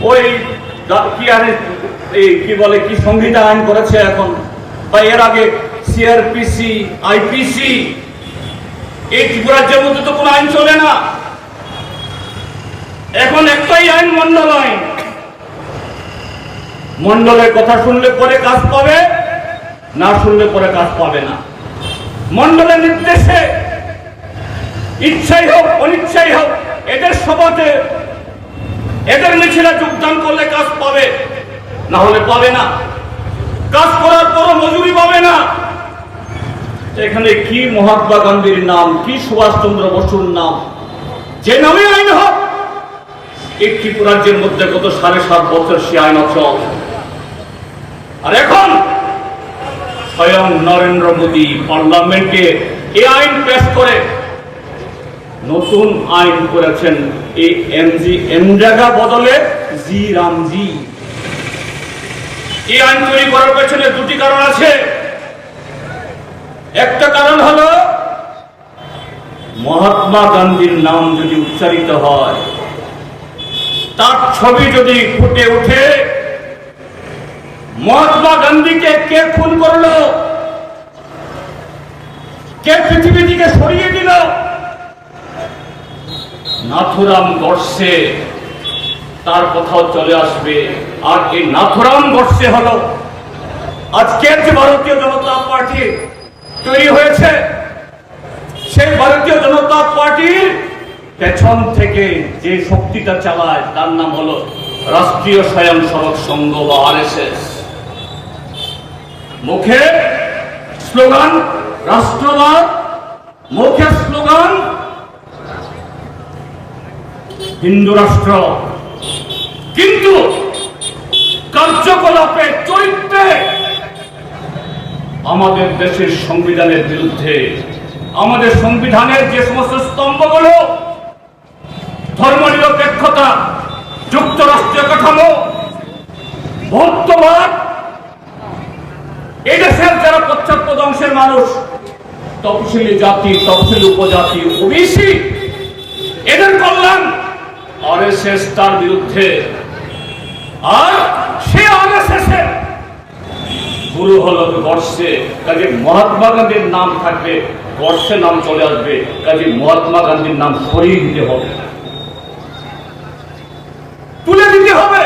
ওই কি বলে কি সংহিতা আইন করেছে এখন, বা এর আগে সিআরপিসি, আইপিসি, এই ত্রিপুরাজ্যের মধ্যে তো কোনো আইন চলে না। এখন একটাই আইন, মন্ডল আইন। মন্ডলের কথা শুনলে পরে কাজ পাবে, না শুনলে পরে কাজ পাবে না। মন্ডলের নির্দেশে ইচ্ছাই হোক অনিচ্ছাই হোক এদের সভাতে এদের মিছিলে যোগদান করলে কাজ পাবে, না হলে পাবে না। কাজ করার পরও মজুরি পাবে না। এখানে কি মহাত্মা গান্ধীর নাম, কি সুভাষচন্দ্র বসুর নাম, যে নামে আইন হোক, এই ত্রিপুরাজ্যের মধ্যে গত 7.5 বছর সে আইন অচল। আর এখন স্বয়ং নরেন্দ্র মোদী পার্লামেন্টে এই আইন পেশ করে নতুন আইন করেছেন, এই এমজাগা বদলে জি রামজি। এই আইন তৈরি করার পেছনে দুটি কারণ আছে। একটা কারণ হলো মহাত্মা গান্ধীর নাম যদি উচ্চারিত হয়, তার ছবি যদি ফুটে ওঠে, মহাত্মা গান্ধীকে কে খুন করলো, কে পৃথিবী থেকে সরিয়ে দিল, নাথুরাম গডসে, তার কথাও চলে আসবে। আর এই নাথুরাম গডসে হলো আজকের যে ভারতীয় জনতা পার্টি তৈরি হয়েছে, সেই ভারতীয় জনতা পার্টির পেছন থেকে যে শক্তিটা চালায় তার নাম হলো রাষ্ট্রীয় স্বয়ংসেবক সংঘ বা আরএসএস। মুখে স্লোগান রাষ্ট্রবাদ, মুখে স্লোগান হিন্দু রাষ্ট্র, কিন্তু কার্যকলাপে চরিত্রে আমাদের দেশের সংবিধানের বিরুদ্ধে। আমাদের সংবিধানের যে সমস্ত স্তম্ভগুলো ধর্মনিরপেক্ষতা, যুক্তরাষ্ট্রীয় কাঠামো, ভৌতবাদ, এই দেশের যারা পশ্চাৎপদ অংশের মানুষ, তফসিলি জাতি, তফসিলি উপজাতি, ওবিসি, এদের কল্যাণ আরএসএস তার বিরুদ্ধে। আর সে আরএসএস এর গুরু হলো গডসে। কাজে মহাত্মা গান্ধীর নাম থাকবে, গডসে নাম চলে আসবে। কাজে মহাত্মা গান্ধীর নাম সরিয়ে দিতে হবে, তুলে দিতে হবে।